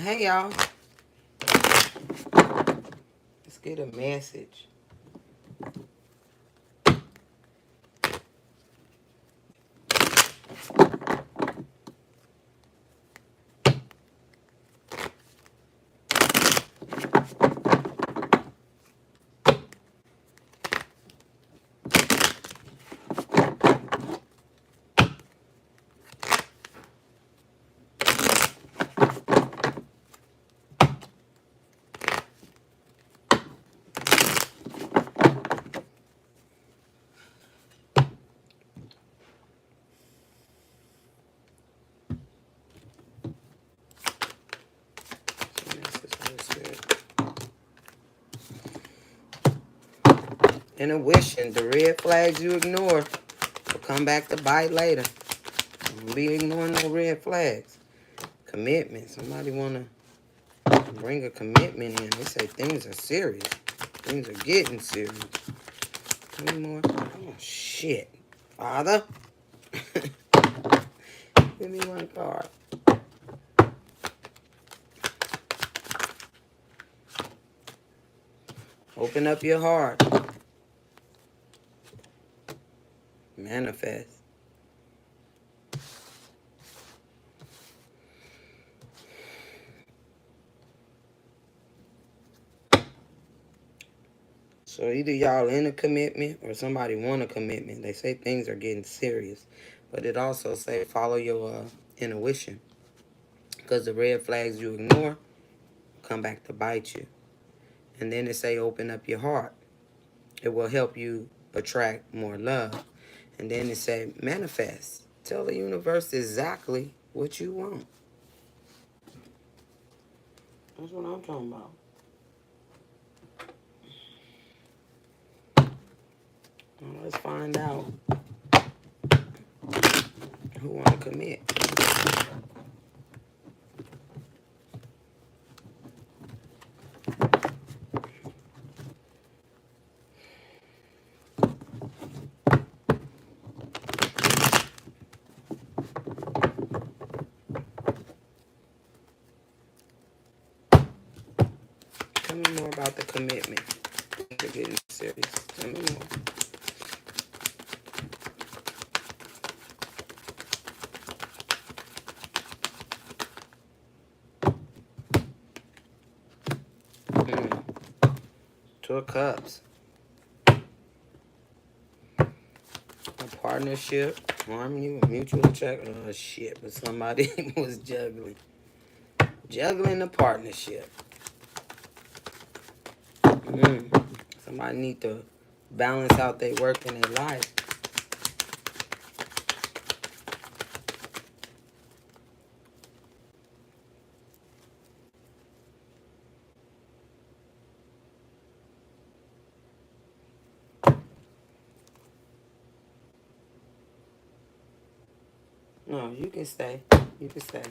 Hey y'all, let's get a message. Intuition, the red flags you ignore will come back to bite later. Don't be ignoring no red flags. Commitment. Somebody want to bring a commitment in. They say things are serious. Things are getting serious. Any more? Oh, shit. Father? Give me one card. Open up your heart. Manifest. So either y'all in a commitment or somebody want a commitment. They say things are getting serious. But it also say follow your intuition. Because the red flags you ignore come back to bite you. And then it say open up your heart. It will help you attract more love. And then it say manifest. Tell the universe exactly what you want. That's what I'm talking about. Now let's find out who want to commit. Tell me more about the commitment. They're getting serious. Tell me more. Two of Cups. A partnership, harmony, a mutual check. Oh shit, but somebody was juggling. Juggling the partnership. Somebody need to balance out their work and their life. No, you can stay. You can stay.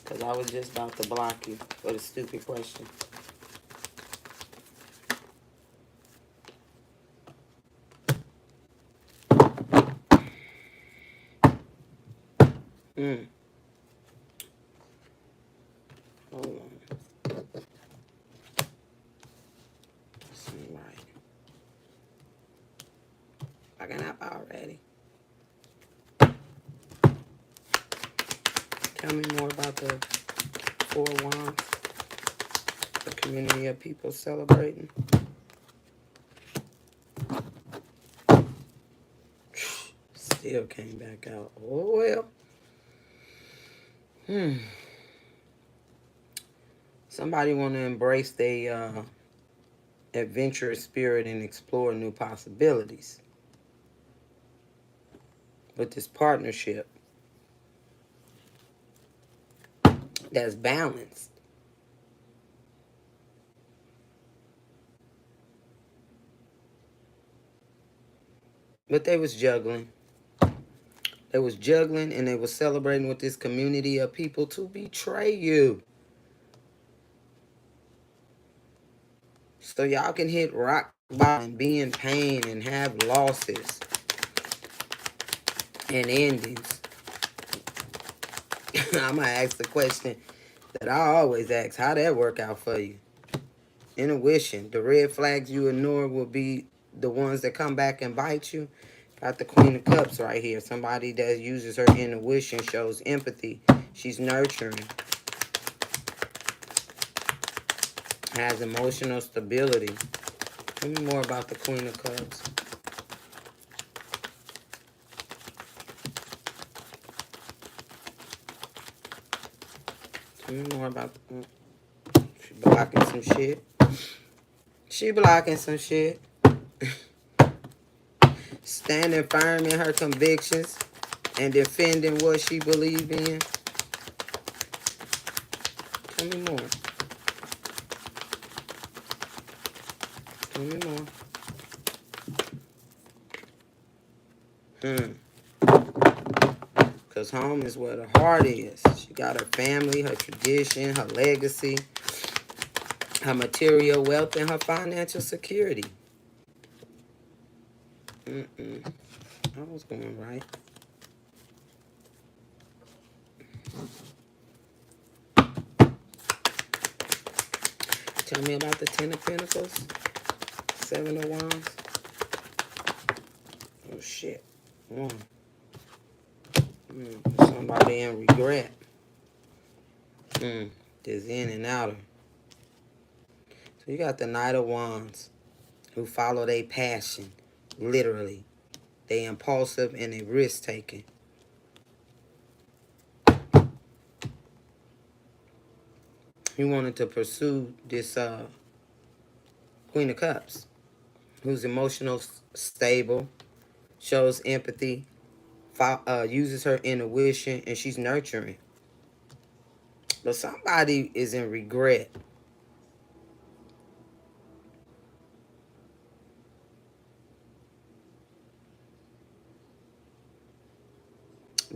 Because I was just about to block you for the stupid question. Hold on. Seem right. Fucking up already. Tell me more about the Four Wands. The community of people celebrating. Still came back out. Oh well. Somebody want to embrace their adventurous spirit and explore new possibilities with this partnership that's balanced. But they was juggling. They was juggling and they was celebrating with this community of people to betray you. So y'all can hit rock bottom, be in pain, and have losses and endings. I'm going to ask the question, that I always ask, how that work out for you? Intuition. The red flags you ignore will be the ones that come back and bite you. Got the Queen of Cups right here. Somebody that uses her intuition, shows empathy. She's nurturing. Has emotional stability. Tell me more about the Queen of Cups. Tell me more about... She blocking some shit. She blocking some shit. Standing firm in her convictions and defending what she believes in. Tell me more. Tell me more. Because home is where the heart is. She got her family, her tradition, her legacy, her material wealth, and her financial security. I was going right. Tell me about the Ten of Pentacles. Seven of Wands. Oh, shit. One. Somebody in regret. There's in and outer. So you got the Knight of Wands, who follow their passion, literally. They impulsive and they risk-taking. He wanted to pursue this Queen of Cups, who's emotional, stable, shows empathy, uses her intuition, and she's nurturing. But somebody is in regret.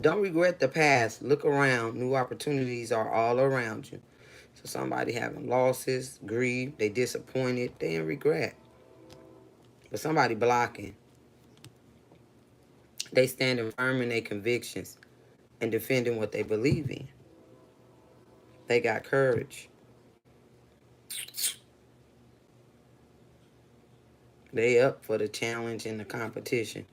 Don't regret the past. Look around. New opportunities are all around you. So somebody having losses, grief, they disappointed, they in regret. But somebody blocking. They standing firm in their convictions and defending what they believe in. They got courage. They up for the challenge and the competition.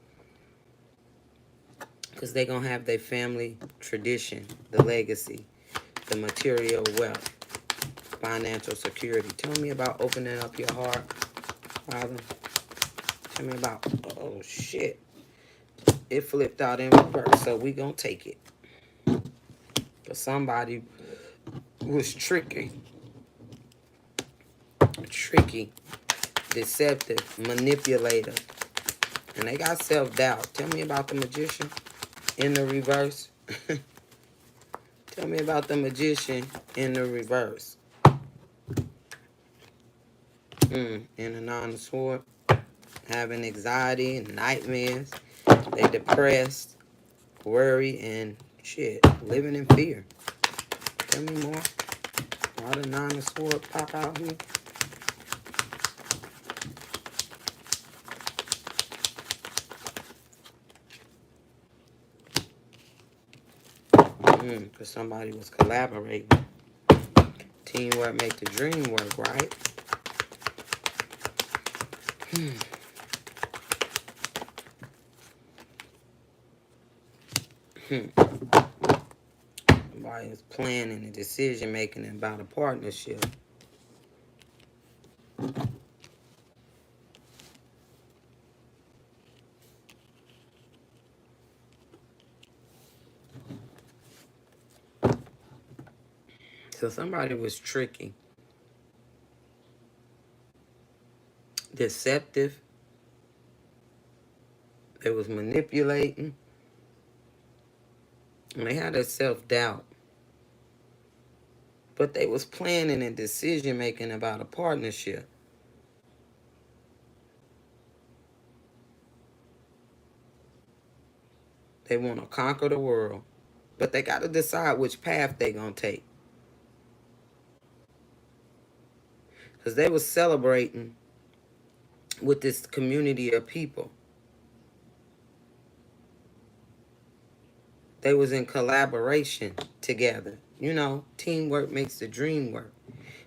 Because they going to have their family tradition, the legacy, the material wealth, financial security. Tell me about opening up your heart, Father. Tell me about, oh shit. It flipped out in reverse, so we going to take it. Because somebody was tricky, deceptive, manipulator. And they got self-doubt. Tell me about the Magician in the reverse. Tell me about the Magician in the reverse. In the Nine of Swords. Having anxiety and nightmares. They depressed, worry, and shit. Living in fear. Tell me more. Why the Nine of Swords pop out here? Because somebody was collaborating. Teamwork make the dream work, right? Somebody is planning and decision making about a partnership. So somebody was tricky, deceptive. They was manipulating. And they had a self-doubt. But they was planning and decision making about a partnership. They want to conquer the world. But they got to decide which path they going to take. Because they was celebrating with this community of people. They was in collaboration together. You know, teamwork makes the dream work.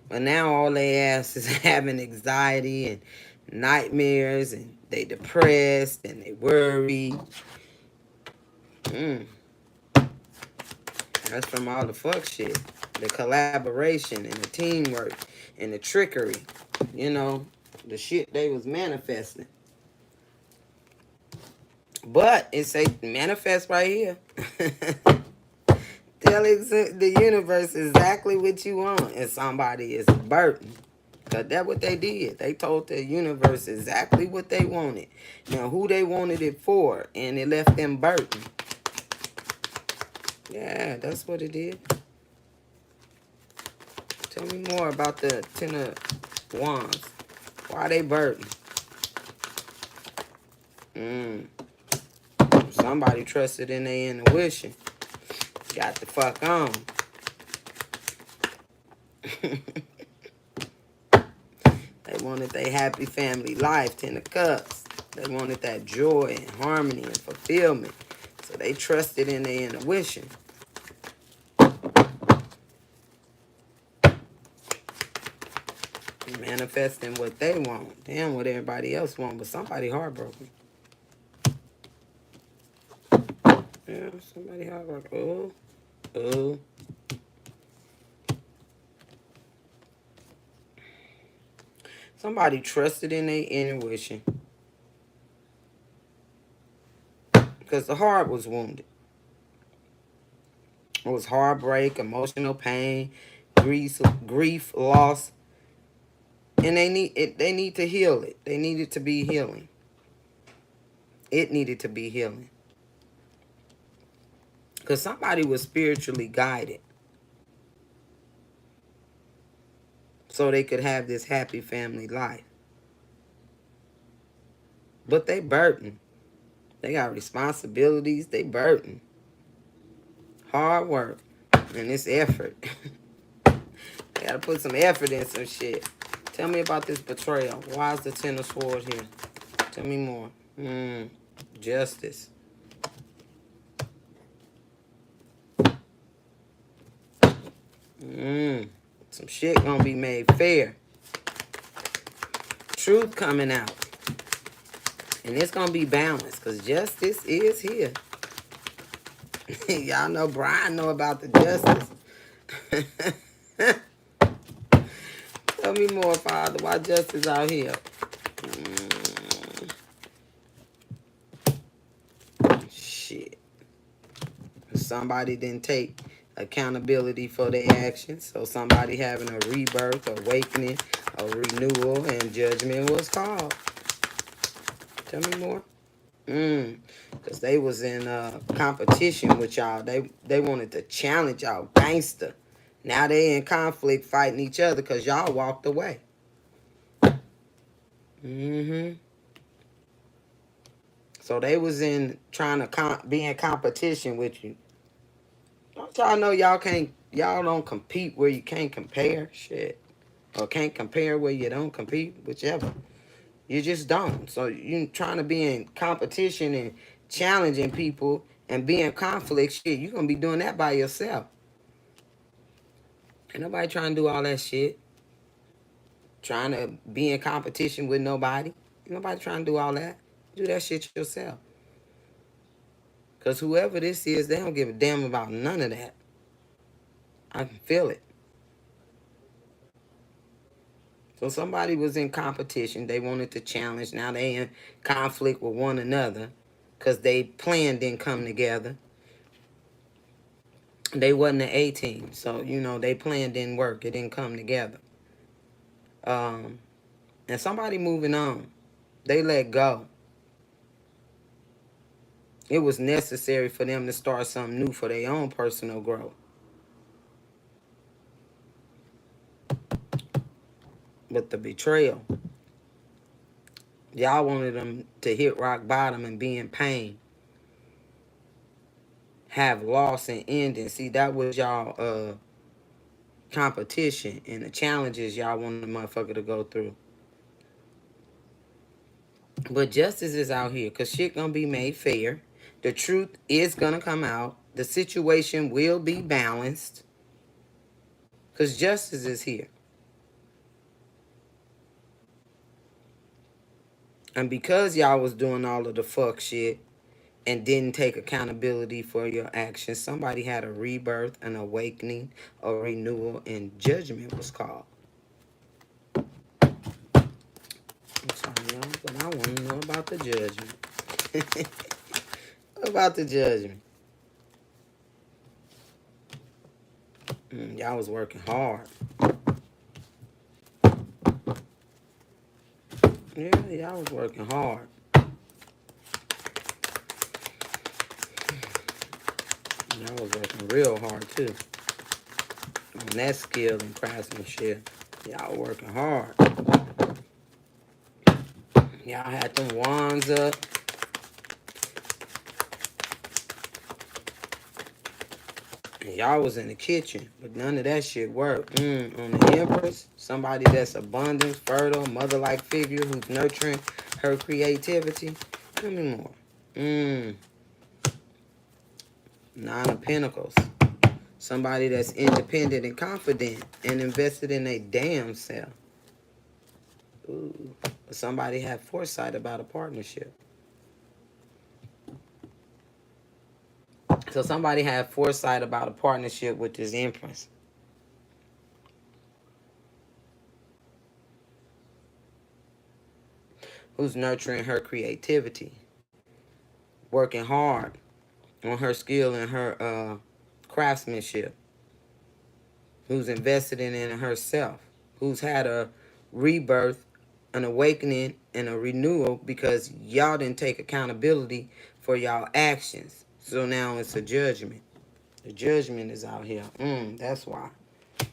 But now all they ass is having anxiety and nightmares, and they depressed and they worry. Mm, that's from all the fuck shit. The collaboration and the teamwork and the trickery. You know, the shit they was manifesting. But it say manifest right here. Tell the universe exactly what you want, and somebody is burdened. Cause that's what they did. They told the universe exactly what they wanted. Now who they wanted it for, and it left them burdened. Yeah, that's what it did. Tell me more about the Ten of Wands. Why they burdened? Somebody trusted in their intuition. Got the fuck on. They wanted their happy family life, 10 of Cups. They wanted that joy and harmony and fulfillment. So they trusted in their intuition. Manifesting what they want. Damn what everybody else want, but somebody heartbroken. Yeah, somebody heartbroken. Oh. Somebody trusted in their intuition. Because the heart was wounded. It was heartbreak, emotional pain, grief, loss. And they need to heal it. They needed to be healing. It needed to be healing. Because somebody was spiritually guided. So they could have this happy family life. But they burdened. They got responsibilities. They burdened. Hard work. And it's effort. They gotta put some effort in some shit. Tell me about this betrayal. Why is the Ten of Swords here? Tell me more. Justice. Some shit gonna be made fair. Truth coming out. And it's gonna be balanced, because justice is here. Y'all know Brian know about the justice. Tell me more, Father. Why justice out here? Shit. Somebody didn't take accountability for their actions. So somebody having a rebirth, awakening, a renewal, and judgment was called. Tell me more. Because they was in competition with y'all. They wanted to challenge y'all, gangster. Now they in conflict fighting each other because y'all walked away. So they was in trying to be in competition with you. Don't y'all know y'all don't compete where you can't compare? Shit. Or can't compare where you don't compete, whichever. You just don't. So you trying to be in competition and challenging people and be in conflict, shit, you gonna be doing that by yourself. Ain't nobody trying to do all that shit. Trying to be in competition with nobody. Ain't nobody trying to do all that. Do that shit yourself. Because whoever this is, they don't give a damn about none of that. I can feel it. So somebody was in competition. They wanted to challenge. Now they in conflict with one another because they plan didn't come together. They wasn't an A team. So, you know, they plan didn't work. It didn't come together. And somebody moving on. They let go. It was necessary for them to start something new for their own personal growth. But the betrayal, y'all wanted them to hit rock bottom and be in pain, have loss and ending. See, that was y'all competition and the challenges y'all wanted the motherfucker to go through. But justice is out here because shit gonna be made fair. The truth is gonna come out. The situation will be balanced. Because justice is here. And because y'all was doing all of the fuck shit and didn't take accountability for your actions, somebody had a rebirth, an awakening, a renewal, and judgment was called. I'm sorry, y'all, but I want to know about the judgment. What about the judgment? Y'all was working hard. Yeah, y'all was working hard. Y'all was working real hard, too. On that skill and craftsmanship. Y'all working hard. Y'all had them wands up. And y'all was in the kitchen, but none of that shit worked. On the Empress, somebody that's abundant, fertile, mother-like figure who's nurturing her creativity. Tell me more. Nine of Pentacles. Somebody that's independent and confident and invested in a damn self. Ooh. But somebody had foresight about a partnership. So somebody had foresight about a partnership with this Empress. Who's nurturing her creativity. Working hard on her skill and her craftsmanship. Who's invested in herself. Who's had a rebirth, an awakening, and a renewal because y'all didn't take accountability for y'all actions. So now it's a judgment. The judgment is out here. That's why.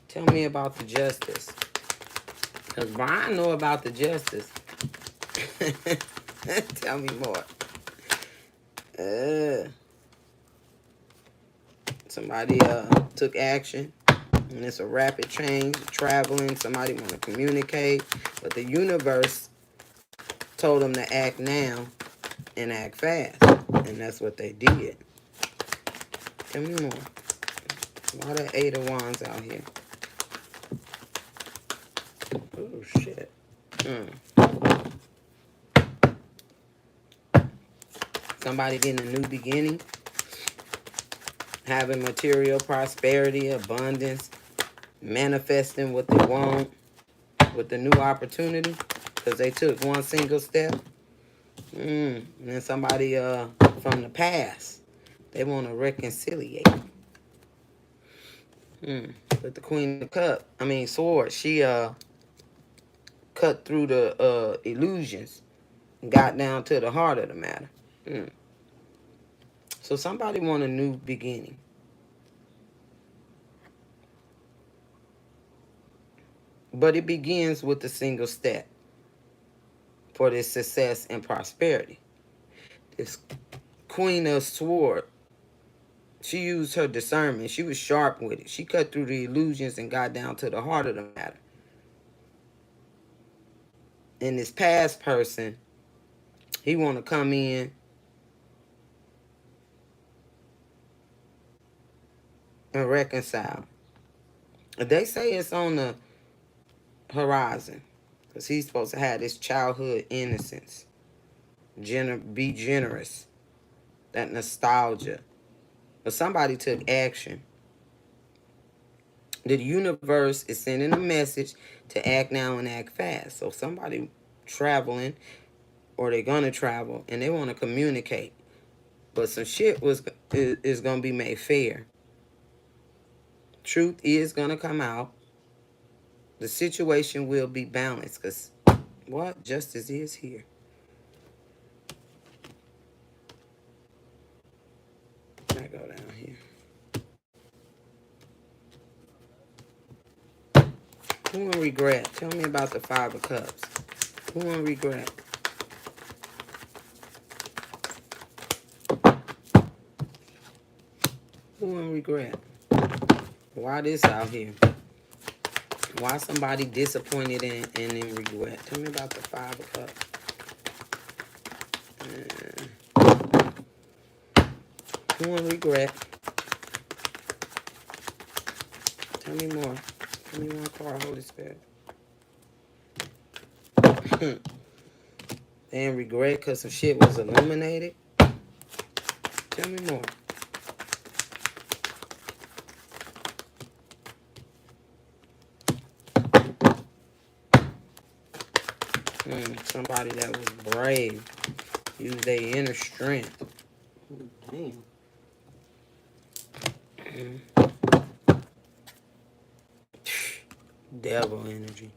Tell me about the justice. Because Brian know about the justice. Tell me more. Somebody took action. And it's a rapid change, traveling. Somebody want to communicate. But the universe told them to act now and act fast. And that's what they did. Tell me more. Why the 8 of Wands out here? Oh, shit. Somebody getting a new beginning. Having material prosperity, abundance. Manifesting what they want with the new opportunity. Because they took one single step. And then somebody from the past. They want to reconciliate. With the Queen of Swords, she cut through the illusions and got down to the heart of the matter. So somebody want a new beginning. But it begins with a single step for this success and prosperity. This Queen of Swords, she used her discernment. She was sharp with it. She cut through the illusions and got down to the heart of the matter. And this past person, he want to come in and reconcile. They say it's on the horizon because he's supposed to have this childhood innocence. Be generous. That nostalgia. But somebody took action. The universe is sending a message to act now and act fast. So somebody traveling, or they're gonna travel, and they want to communicate. But some shit is gonna be made fair. Truth is gonna come out. The situation will be balanced, because what? Justice is here. I go down here. Who in regret? Tell me about the 5 of Cups. Who in regret? Who in regret? Why this out here? Why somebody disappointed and in regret? Tell me about the 5 of Cups. Who in regret? Tell me more. Give me one card, Holy Spirit. And regret because some shit was illuminated. Tell me more. Somebody that was brave. Use their inner strength. Damn. Devil energy.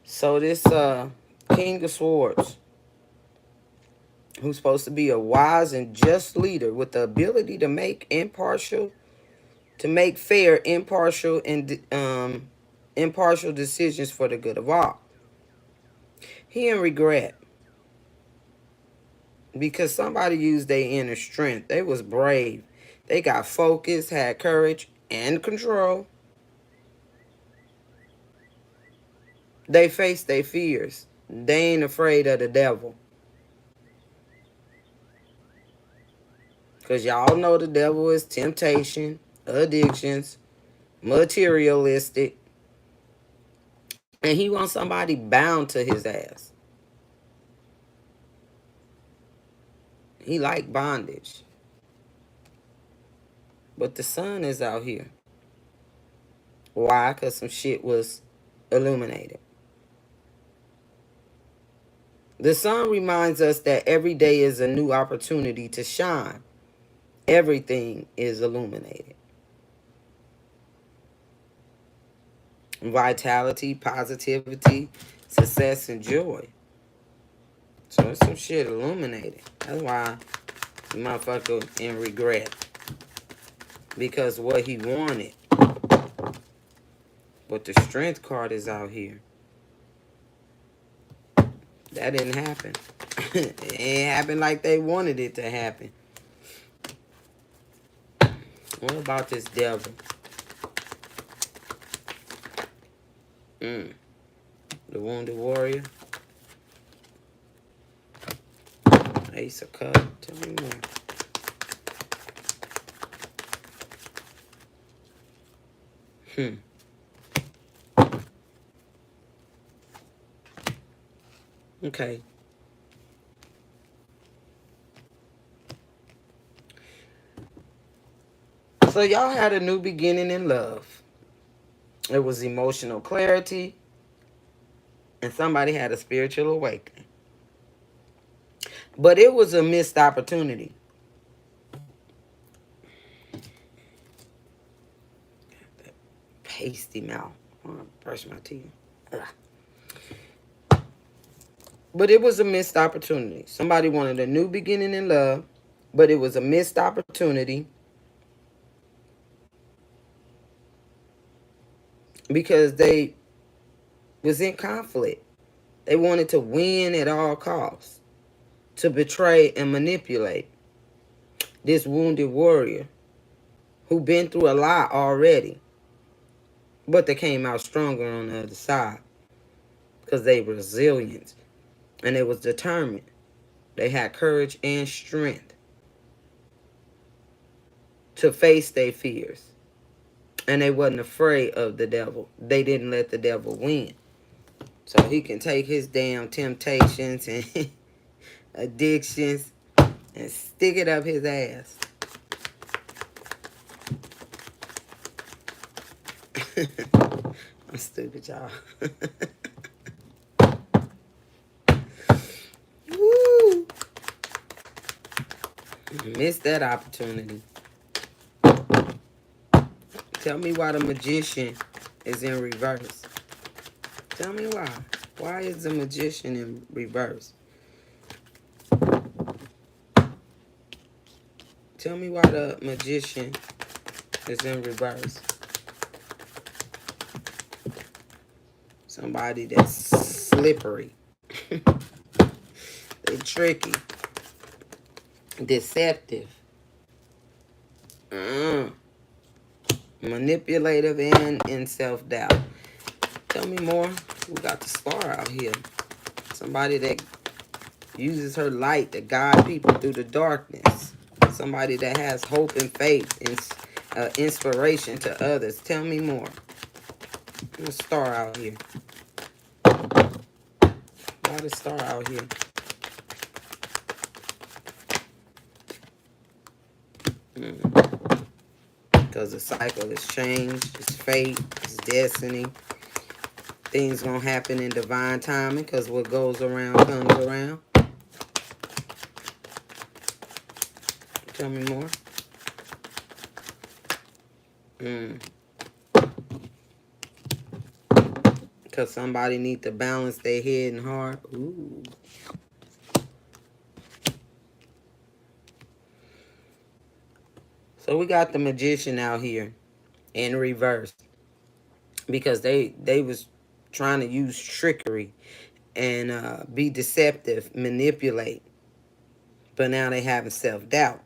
So this King of Swords, who's supposed to be a wise and just leader with the ability to make fair, impartial, and impartial decisions for the good of all. He in regret because somebody used their inner strength. They was brave. They got focus, had courage, and control. They faced their fears. They ain't afraid of the devil. Because y'all know the devil is temptation, addictions, materialistic. And he wants somebody bound to his ass. He like bondage. But the sun is out here. Why? Because some shit was illuminated. The sun reminds us that every day is a new opportunity to shine. Everything is illuminated. Vitality, positivity, success, and joy. So it's some shit illuminated. That's why the motherfucker in regret. Because what he wanted. But the strength card is out here. That didn't happen. It ain't happened like they wanted it to happen. What about this devil? The Wounded Warrior. Ace of Cups. Tell me more. Okay. So y'all had a new beginning in love. It was emotional clarity. And somebody had a spiritual awakening. But it was a missed opportunity. That pasty mouth. I want to brush my teeth. Ugh. But it was a missed opportunity. Somebody wanted a new beginning in love, but it was a missed opportunity because they was in conflict. They wanted to win at all costs, to betray and manipulate this wounded warrior who been through a lot already, but they came out stronger on the other side because they were resilient and they was determined. They had courage and strength to face their fears. And they wasn't afraid of the devil. They didn't let the devil win. So he can take his damn temptations and addictions and stick it up his ass. I'm stupid, y'all. Woo! Missed that opportunity. Tell me why the magician is in reverse. Tell me why. Why is the magician in reverse? Tell me why the magician is in reverse. Somebody that's slippery. They tricky. Deceptive. Manipulative and in self-doubt. Tell me more. We got the star out here. Somebody that Uses her light to guide people through the darkness. Somebody that has hope and faith and inspiration to others. Tell me more. There's a star out here. Why the star out here? Because the cycle is changed. It's fate. It's destiny. Things gonna happen in divine timing because what goes around comes around. Tell me more. Because somebody need to balance their head and heart. Ooh. So we got the Magician out here in reverse. Because they was trying to use trickery and be deceptive, manipulate. But now they having self-doubt.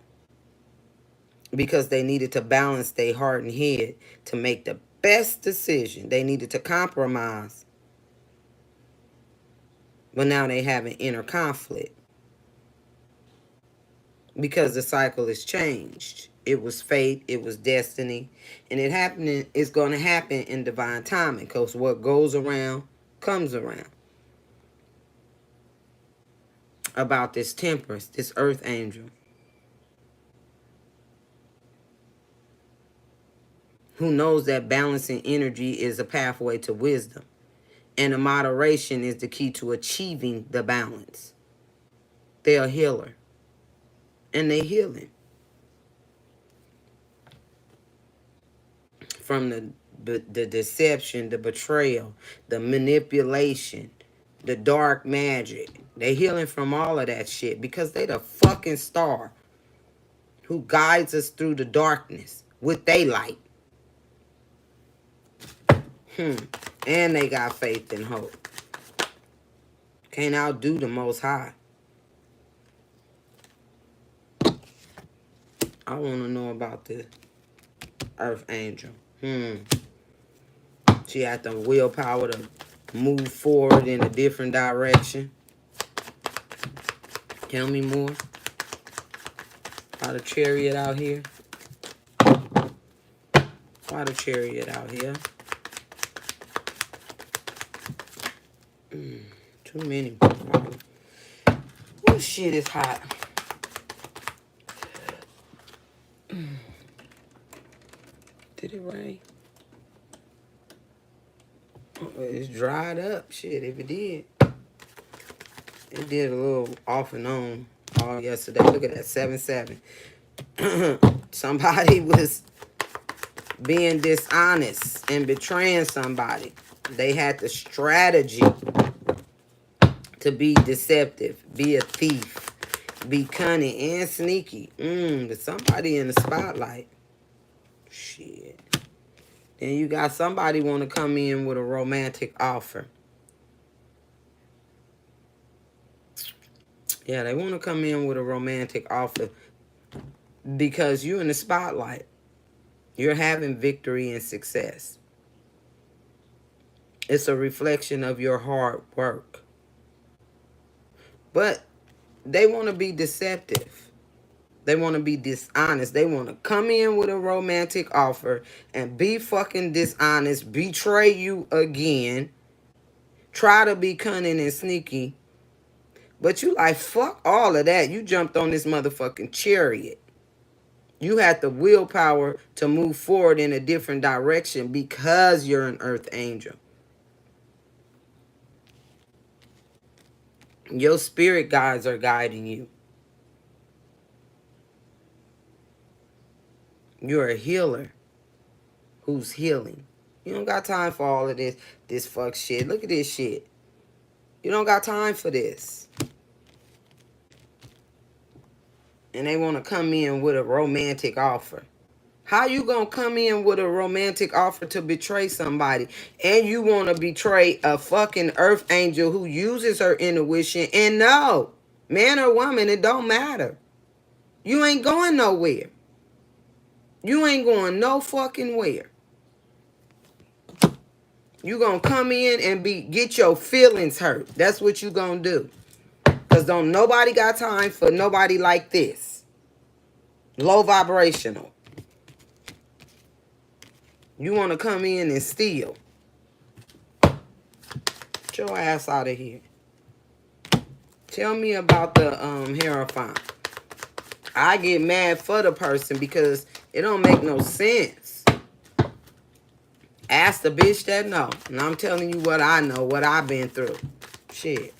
Because they needed to balance their heart and head to make the best decision. They needed to compromise. But now they have an inner conflict. Because the cycle has changed. It was fate, it was destiny, and it's going to happen in divine timing, because what goes around comes around. About this Temperance, this earth angel, who knows that balancing energy is a pathway to wisdom, and a moderation is the key to achieving the balance. They're a healer, and they're healing from the deception, the betrayal, the manipulation, the dark magic. They healing from all of that shit because they the fucking star who guides us through the darkness with they light. And they got faith and hope. Can't outdo the Most High. I want to know about the Earth Angel. She had the willpower to move forward in a different direction. Tell me more. Why the Chariot out here? Why the Chariot out here? Too many. Oh, shit is hot. Did it rain? Oh, it's dried up. Shit, if it did. It did a little off and on all yesterday. Look at that, 7-7. Somebody was being dishonest and betraying somebody. They had the strategy to be deceptive, be a thief, be cunning and sneaky. But somebody in the spotlight. Shit. Then you got somebody want to come in with a romantic offer. Yeah, they want to come in with a romantic offer because you're in the spotlight. You're having victory and success. It's a reflection of your hard work. But they want to be deceptive. They want to be dishonest. They want to come in with a romantic offer and be fucking dishonest, betray you again, try to be cunning and sneaky. But you like, fuck all of that. You jumped on this motherfucking chariot. You had the willpower to move forward in a different direction because you're an earth angel. Your spirit guides are guiding you. You're a healer who's healing. You don't got time for all of this fuck shit. Look at this shit. You don't got time for this. And they want to come in with a romantic offer. How you going to come in with a romantic offer to betray somebody? And you want to betray a fucking earth angel who uses her intuition. And no, man or woman, it don't matter. You ain't going nowhere. You ain't going no fucking where. You gonna come in and get your feelings hurt. That's what you gonna do. Because don't nobody got time for nobody like this. Low vibrational. You want to come in and steal. Get your ass out of here. Tell me about the Hierophant. I get mad for the person because it don't make no sense. Ask the bitch that know. And I'm telling you what I know, what I've been through. Shit.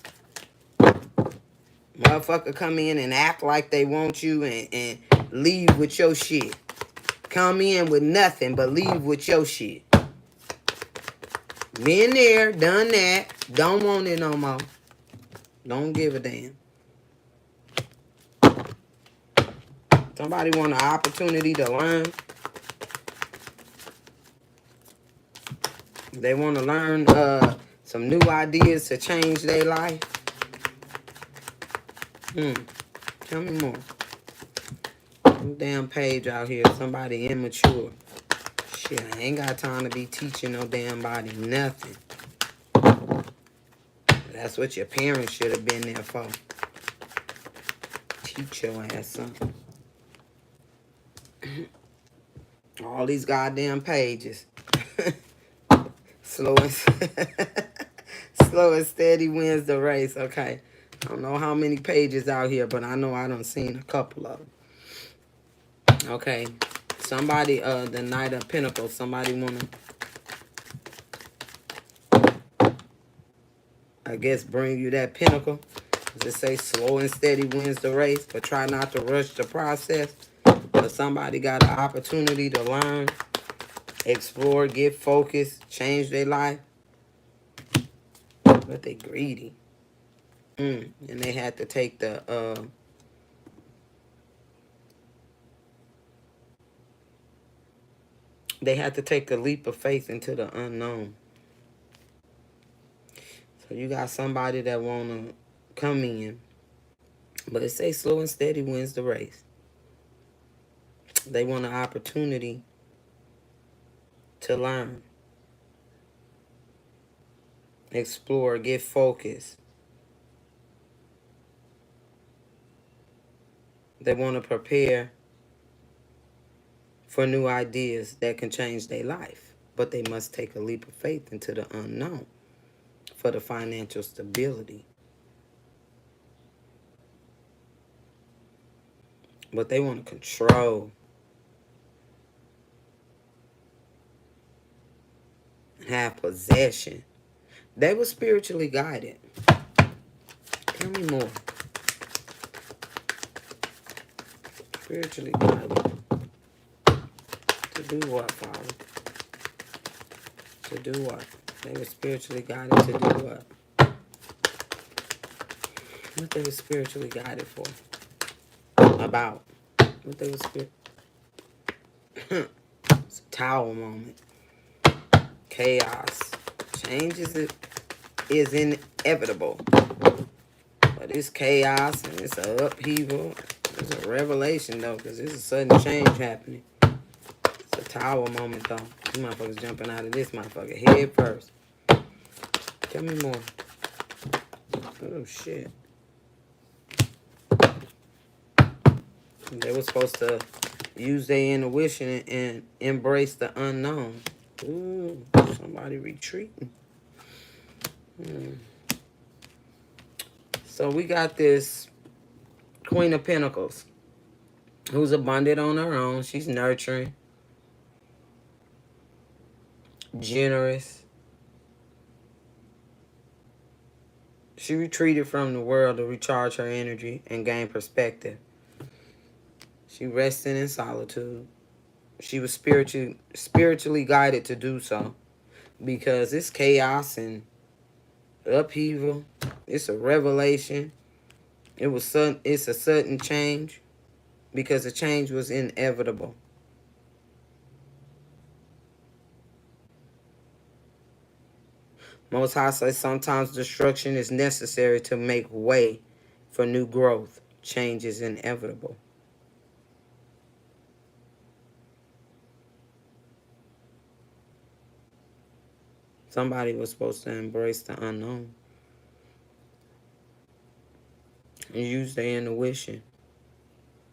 Motherfucker come in and act like they want you and leave with your shit. Come in with nothing but leave with your shit. Been there, done that. Don't want it no more. Don't give a damn. Somebody want an opportunity to learn. They want to learn some new ideas to change their life. Tell me more. Damn page out here. Somebody immature. Shit, I ain't got time to be teaching no damn body nothing. That's what your parents should have been there for. Teach your ass something. All these goddamn pages. Slow and slow and steady wins the race. Okay. I don't know how many pages out here, but I know I done seen a couple of them. Okay. Somebody, the Knight of Pentacles, somebody wanna, I guess, bring you that pentacle. Just say slow and steady wins the race, but try not to rush the process. But somebody got an opportunity to learn, explore, get focused, change their life. But they greedy. And they had to take the, they had to take a leap of faith into the unknown. So you got somebody that want to come in, but it say slow and steady wins the race. They want an opportunity to learn, explore, get focused. They want to prepare for new ideas that can change their life. But they must take a leap of faith into the unknown for the financial stability. But they want to control and have possession. They were spiritually guided. Tell me more. Spiritually guided. To do what, Father? To do what? They were spiritually guided to do what? What they were spiritually guided for? About? What they were It's a tower moment. Chaos. Change is inevitable. But it's chaos and it's an upheaval. It's a revelation, though, because it's a sudden change happening. It's a tower moment, though. You motherfuckers jumping out of this motherfucker head first. Tell me more. Oh, shit. They were supposed to use their intuition and embrace the unknown. Ooh, somebody retreating. So we got this Queen of Pentacles, who's abundant on her own. She's nurturing, generous. She retreated from the world to recharge her energy and gain perspective. She rested in solitude. She was spiritually guided to do so because it's chaos and upheaval. It's a revelation. It's a sudden change because the change was inevitable. Most High says sometimes destruction is necessary to make way for new growth. Change is inevitable. Somebody was supposed to embrace the unknown. Use their intuition.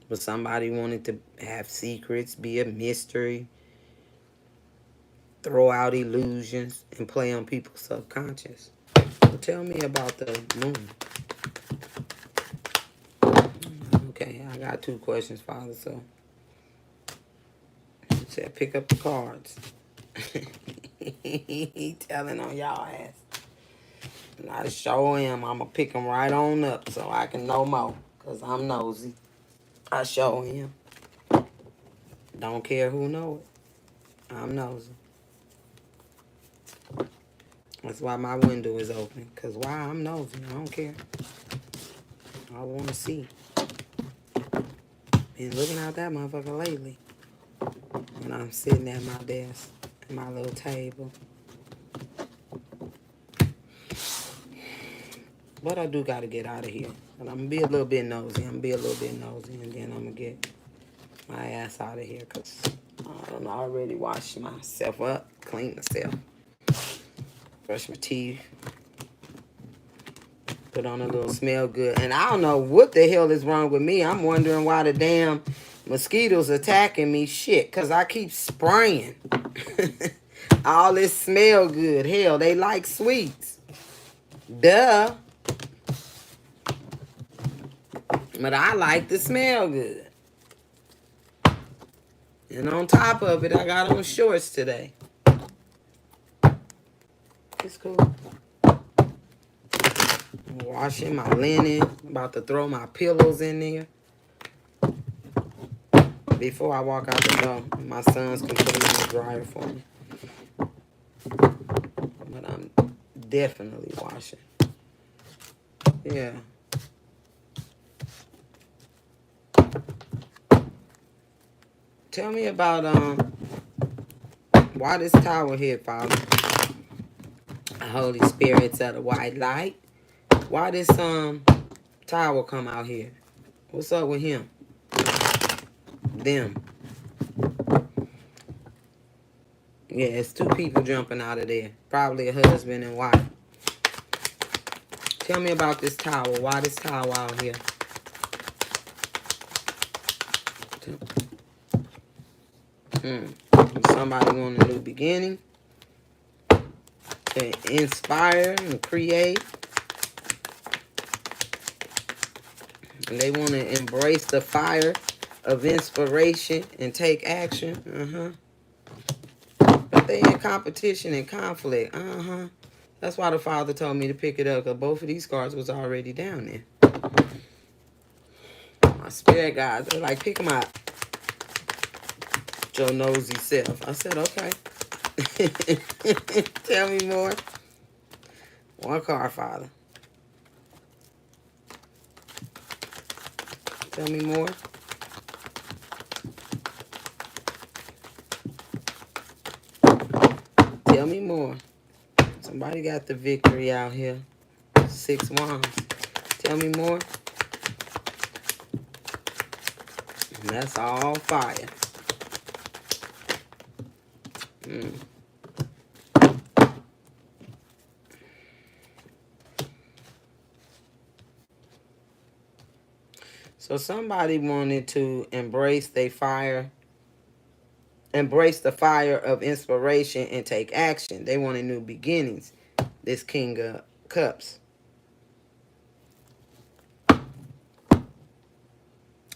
But somebody wanted to have secrets, be a mystery, throw out illusions, and play on people's subconscious. So tell me about the moon. Okay, I got 2 questions, Father. So he said, pick up the cards. He telling on y'all ass. And I show him I'm going to pick them right on up so I can know more. Because I'm nosy. I show him. Don't care who know it. I'm nosy. That's why my window is open. Because why? I'm nosy. I don't care. I want to see. Been looking out that motherfucker lately. When I'm sitting at my desk. At my little table. But I do got to get out of here. But I'm going to be a little bit nosy. And then I'm going to get my ass out of here. Because I don't know. I already washed myself up. Cleaned myself. Brush my teeth. Put on a little smell good. And I don't know what the hell is wrong with me. I'm wondering why the damn mosquitoes attacking me. Shit. Because I keep spraying. All this smell good. Hell, they like sweets. Duh. But I like to smell good. And on top of it, I got on shorts today. It's cool. I'm washing my linen. I'm about to throw my pillows in there. Before I walk out the door, my sons can put them in the dryer for me. But I'm definitely washing. Yeah. Tell me about why this tower here, Father? Holy Spirits of the white light. Why this tower come out here? What's up with him? Them. Yeah, it's 2 people jumping out of there. Probably a husband and wife. Tell me about this tower. Why this tower out here? Somebody want a new beginning. To inspire and create. And they want to embrace the fire of inspiration and take action. But they in competition and conflict. That's why the Father told me to pick it up, because both of these cards was already down there. My spirit guides, they're like, pick them out. Your nosy self. I said, okay. Tell me more. 1 card, Father. Tell me more. Tell me more. Somebody got the victory out here. 6 wands. Tell me more. And that's all fire. So somebody wanted to embrace their fire, embrace the fire of inspiration and take action. They wanted new beginnings. This King of Cups.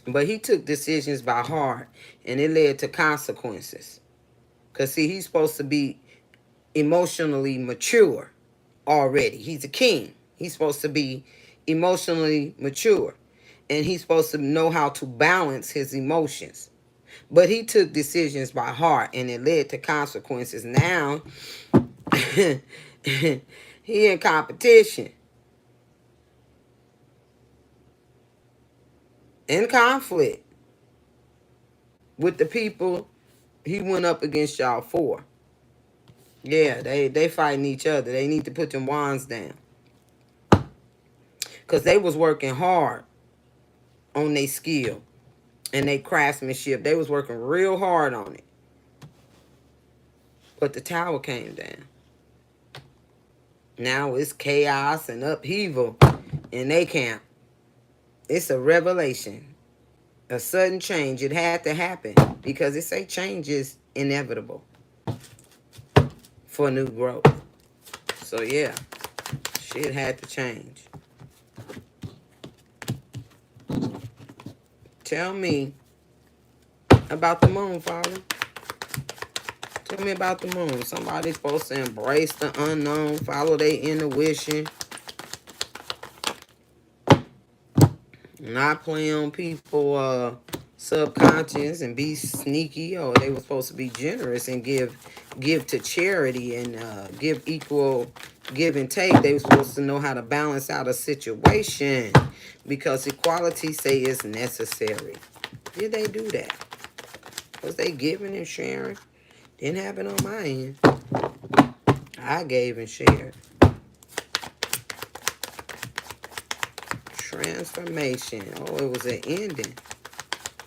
But he took decisions by heart, and it led to consequences. Because, see, he's supposed to be emotionally mature already. He's a king. He's supposed to be emotionally mature. And he's supposed to know how to balance his emotions. But he took decisions by heart, and it led to consequences. Now, he in competition. In conflict with the people he went up against y'all for. Yeah, they fighting each other. They need to put them wands down. Because they was working hard on their skill and their craftsmanship. They was working real hard on it. But the tower came down. Now it's chaos and upheaval in their camp. It's a revelation, a sudden change. It had to happen because it say change is inevitable for new growth. So yeah, shit had to change. Tell me about the moon, Father. Tell me about the moon. Somebody's supposed to embrace the unknown, follow their intuition, not play on people subconscious and be sneaky. Or they were supposed to be generous and give to charity and give equal give and take. They were supposed to know how to balance out a situation because equality say is necessary. Did they do that? Was they giving and sharing? Didn't happen on my end. I gave and shared. Transformation. Oh, it was an ending.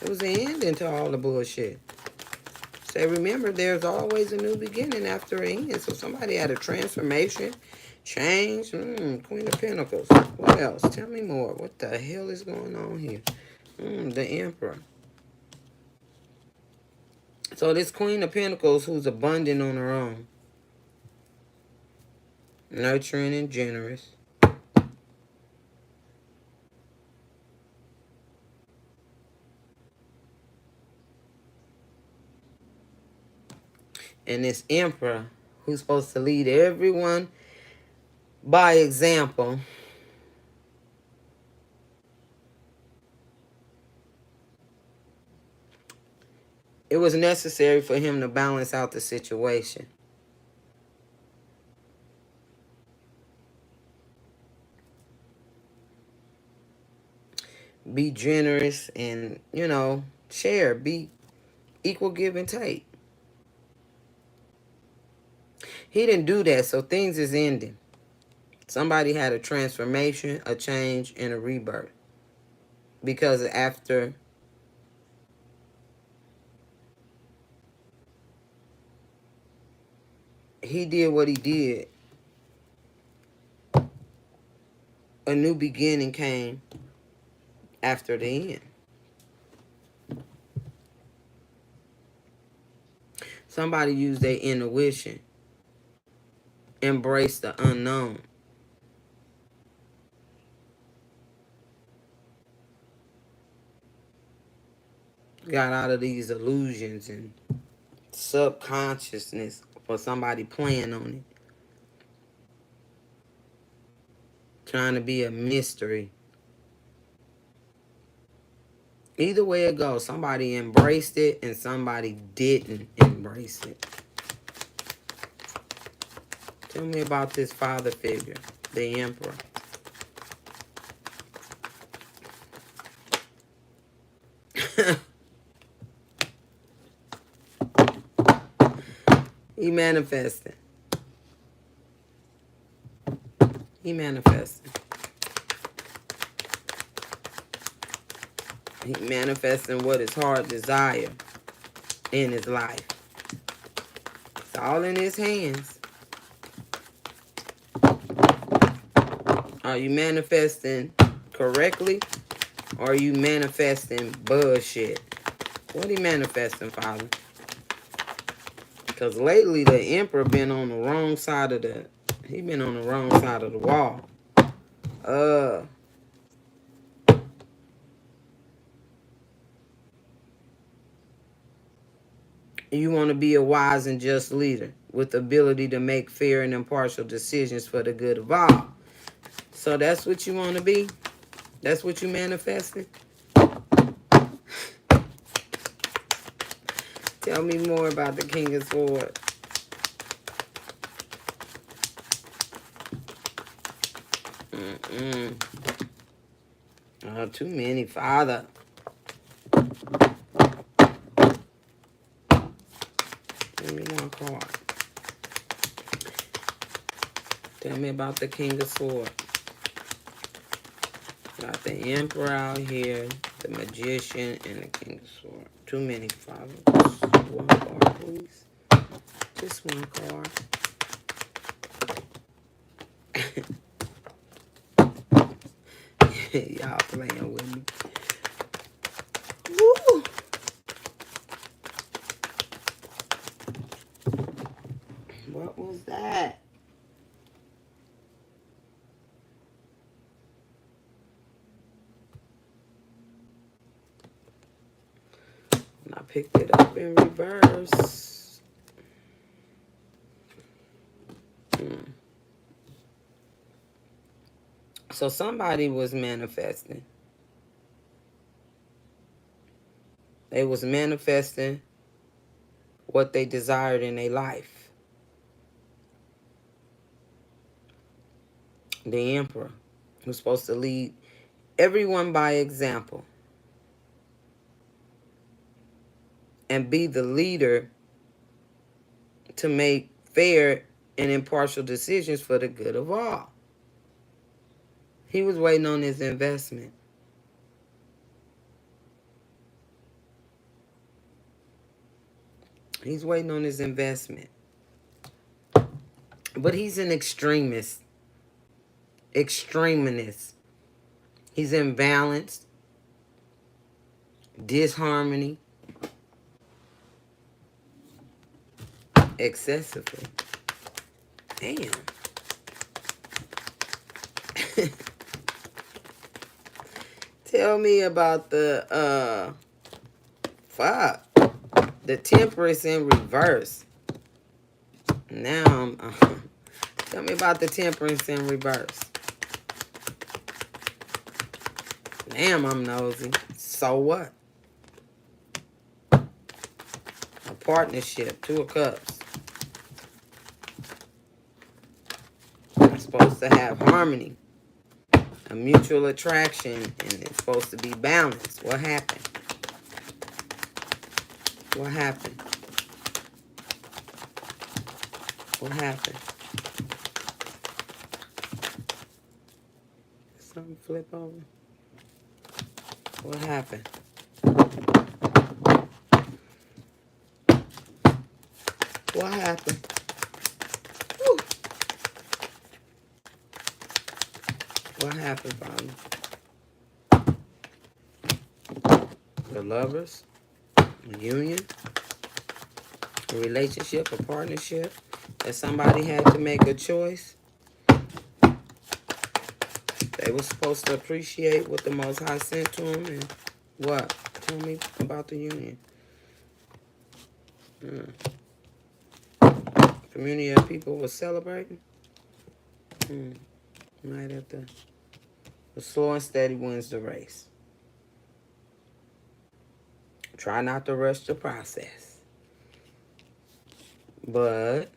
It was an ending to all the bullshit. Say, remember, there's always a new beginning after an end. So somebody had a transformation, change. Queen of Pentacles. What else? Tell me more. What the hell is going on here? The Emperor. So this Queen of Pentacles who's abundant on her own. Nurturing and generous. And this Emperor who's supposed to lead everyone by example. It was necessary for him to balance out the situation. Be generous and, share. Be equal give and take. He didn't do that, so things is ending. Somebody had a transformation, a change, and a rebirth. Because after he did what he did, a new beginning came after the end. Somebody used their intuition, embraced the unknown. Got out of these illusions and subconsciousness for somebody playing on it. Trying to be a mystery. Either way it goes, somebody embraced it and somebody didn't embrace it. Tell me about this father figure, the Emperor. He manifested. He manifested. He manifesting what his heart desire in his life. It's all in his hands. Are you manifesting correctly? Or are you manifesting bullshit? What he manifesting, Father? Because lately the Emperor been on the wrong side of the... He been on the wrong side of the wall. You want to be a wise and just leader with the ability to make fair and impartial decisions for the good of all. So that's what you want to be? That's what you manifesting? Tell me more about the King of Swords. Too many, Father. Give me one card. Tell me about the King of Swords. Got the Emperor out here, the Magician, and the King of Swords. Too many, Father. Just one card, please. Just one card. Y'all playing with me. Woo! What was that? And I picked it up in reverse. So somebody was manifesting. They was manifesting what they desired in their life. The emperor was supposed to lead everyone by example and be the leader to make fair and impartial decisions for the good of all. He was waiting on his investment. He's waiting on his investment. But he's an extremist. Extreminist. He's imbalanced. Disharmony. Excessively. Damn. Tell me about the fuck. The temperance in reverse. Now I'm tell me about the temperance in reverse. Damn, I'm nosy. So what? A partnership, 2 of Cups. It's supposed to have harmony, a mutual attraction, and it's supposed to be balanced. What happened? What happened? What happened? Something flip over? What happened? What happened? Whew. What happened, Father? The Lovers, a union, a relationship, a partnership, that somebody had to make a choice. They were supposed to appreciate what the Most High sent to them, and what? Tell me about the union. Community of people was celebrating. Right at the slow and steady wins the race. Try not to rush the process. But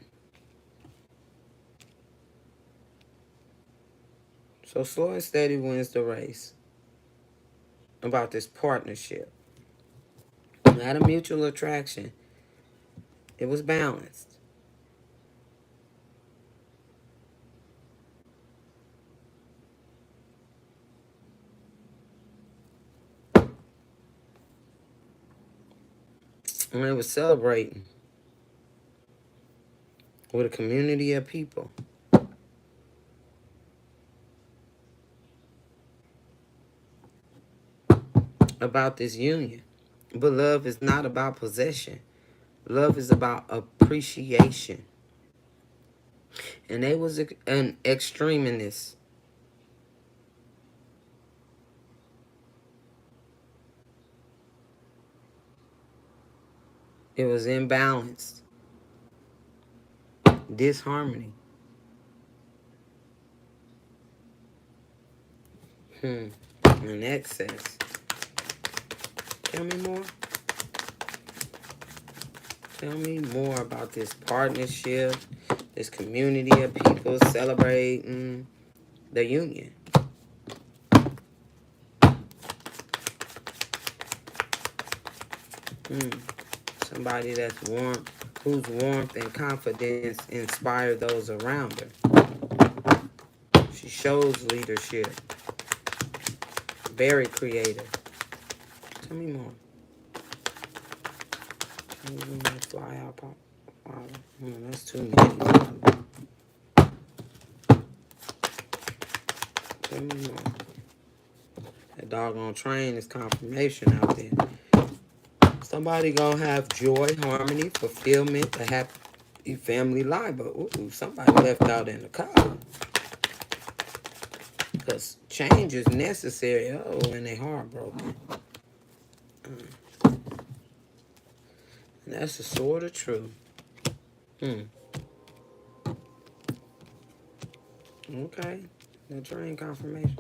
so slow and steady wins the race. About this partnership. Not a mutual attraction. It was balanced. And they were celebrating with a community of people. About this union. But love is not about possession. Love is about appreciation. And they was an extremist. It was imbalanced. Disharmony. In excess. Tell me more. Tell me more about this partnership, this community of people celebrating the union. Somebody that's warm, whose warmth and confidence inspire those around her. She shows leadership. Very creative. Tell me more. Fly out, pop. That's too many. Tell me more. doggone train is confirmation out there. Somebody gonna have joy, harmony, fulfillment, a happy family life. But ooh, somebody left out in the car. Because change is necessary. Oh, and they heartbroken. And that's the sword of truth. Okay. The train confirmation.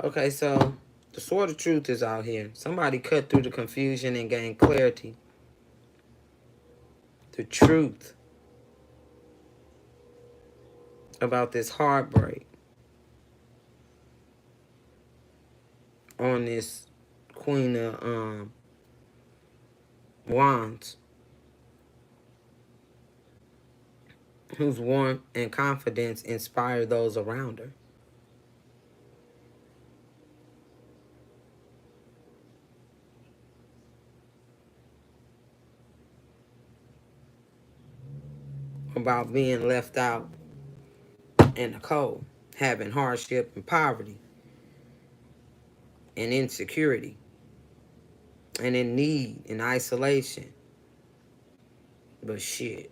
Okay, so the sword of truth is out here. Somebody cut through the confusion and gained clarity. The truth about this heartbreak on this Queen of Wands, whose warmth and confidence inspire those around her. About being left out in the cold, having hardship and poverty and insecurity and in need and isolation. But shit,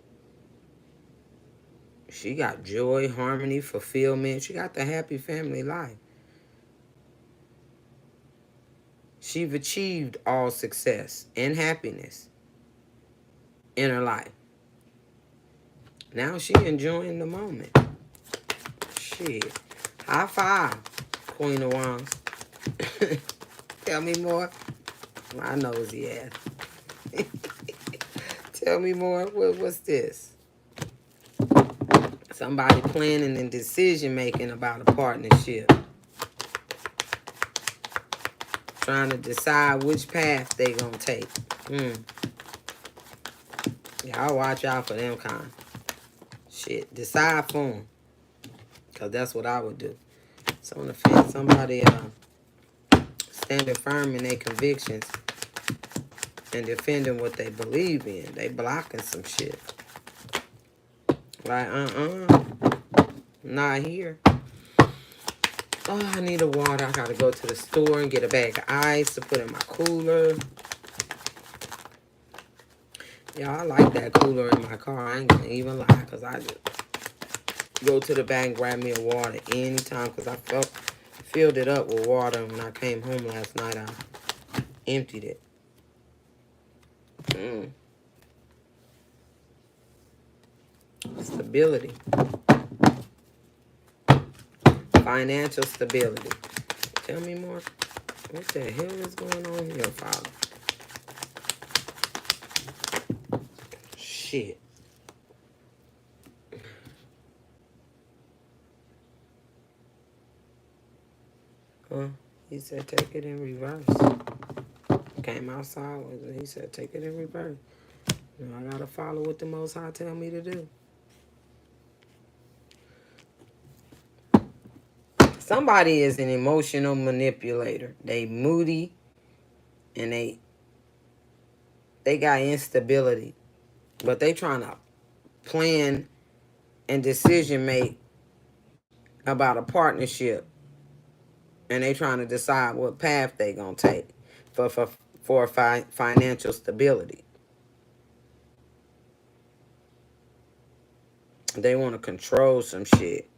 she got joy, harmony, fulfillment. She got the happy family life. She's achieved all success and happiness in her life. Now she enjoying the moment. Shit. High five, Queen of Wands. Tell me more. My nosy ass. Tell me more. What's this? Somebody planning and decision making about a partnership. Trying to decide which path they gonna take. Y'all watch out for them kind. Shit. Decide for them. Because that's what I would do. So on the fence, somebody standing firm in their convictions and defending what they believe in. They blocking some shit. Like, not here. Oh, I need a water. I gotta go to the store and get a bag of ice to put in my cooler. Yeah, I like that cooler in my car. I ain't gonna even lie, because I just go to the bank, grab me a water anytime, because I filled it up with water, and when I came home last night, I emptied it. Stability. Financial stability. Tell me more. What the hell is going on here, Father? Shit. He said take it in reverse. Came outside with it. He said take it in reverse. I gotta follow what the Most High tell me to do. Somebody is an emotional manipulator. They moody and they got instability. But they trying to plan and decision make about a partnership. And they trying to decide what path they gonna take for financial stability. They want to control some shit.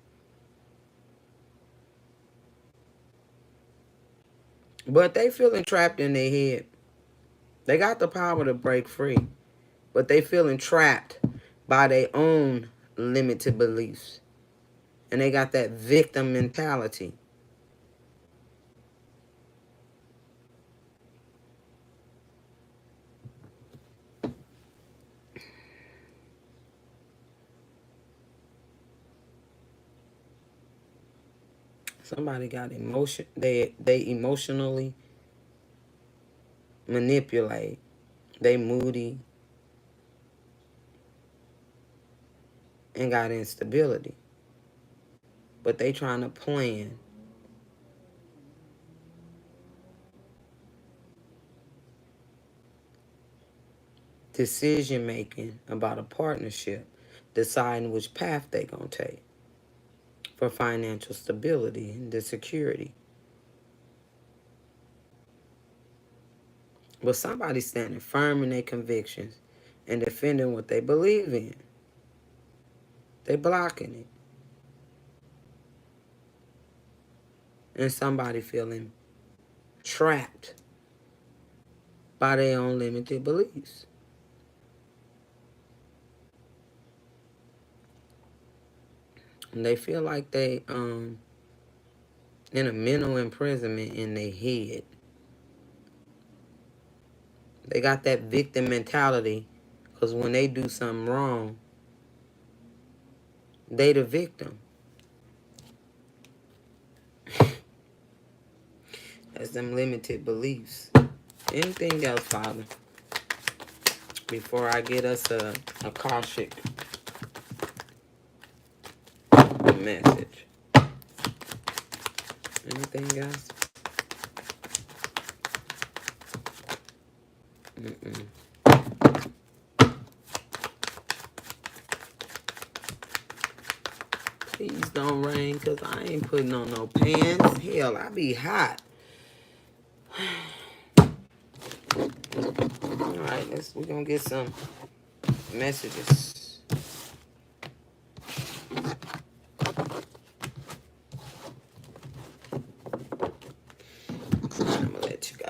But they feeling trapped in their head. They got the power to break free. But they feeling trapped by their own limited beliefs. And they got that victim mentality. Somebody got emotion. They emotionally manipulate. They moody and got instability. But they trying to plan decision making about a partnership, deciding which path they gonna take for financial stability and the security. But somebody's standing firm in their convictions and defending what they believe in. They blocking it. And somebody feeling trapped by their own limited beliefs. And they feel like they in a mental imprisonment in their head. They got that victim mentality because when they do something wrong, they the victim. That's them limited beliefs. Anything else, Father? Before I get us a Akashic message. Anything else? Mm-mm. Please don't rain, because I ain't putting on no pants. Hell, I be hot. Alright, we're gonna get some messages. I'm gonna let you go.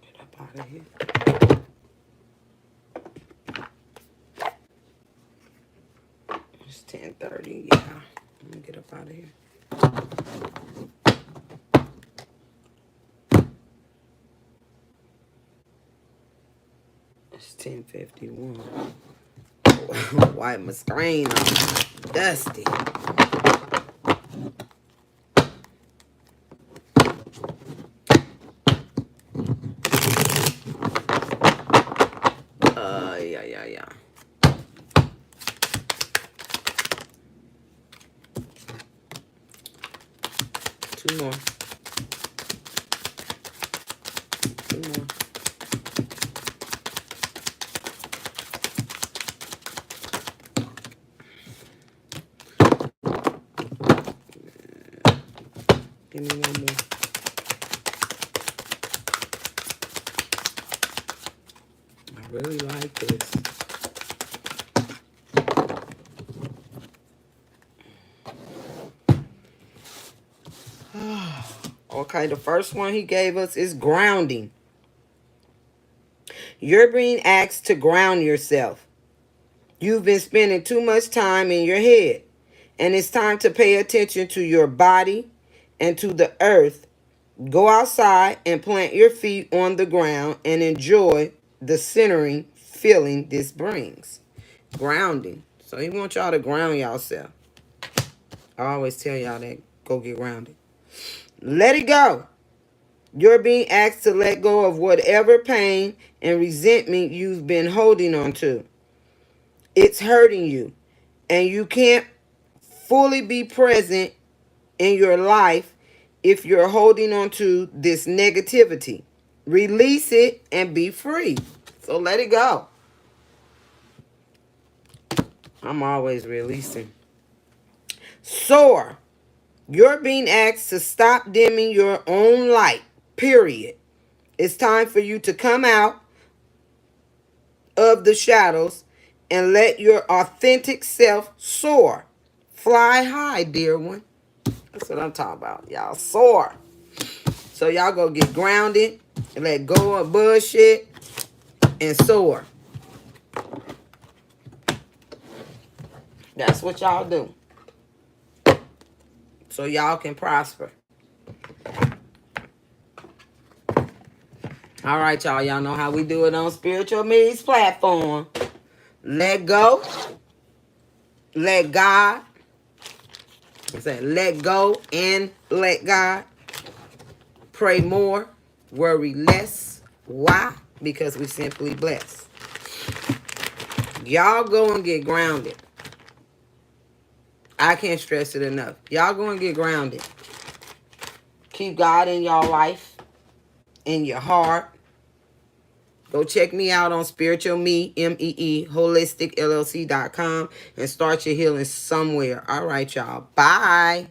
Get up out of here. It's 10:30. Yeah, I'm gonna get up out of here. It's 10:51. Wipe my screen off. Dusty. Yeah. 2 more. 2 more. Give me 1 more. I really like this. Okay, the first one he gave us is grounding. You're being asked to ground yourself. You've been spending too much time in your head, and it's time to pay attention to your body and to the earth. Go outside and plant your feet on the ground and enjoy the centering feeling this brings. Grounding. So he wants y'all to ground yourself. I always tell y'all that. Go get grounded. Let it go. You're being asked to let go of whatever pain and resentment you've been holding on to. It's hurting you, and you can't fully be present in your life if you're holding on to this negativity. Release it and be free. So let it go. I'm always releasing. Soar. You're being asked to stop dimming your own light, period. It's time for you to come out of the shadows and let your authentic self soar. Fly high, dear one. That's what I'm talking about. Y'all soar. So y'all go get grounded and let go of bullshit and soar. That's what y'all do. So y'all can prosper. All right, y'all. Y'all know how we do it on Spiritual Me's platform. Let go. Let God. I said let go and let God. Pray more. Worry less. Why? Because we simply blessed. Y'all go and get grounded. I can't stress it enough. Y'all go and get grounded. Keep God in your life, in your heart. Go check me out on Spiritual Me, M-E-E, holisticllc.com, and start your healing somewhere. All right, y'all. Bye.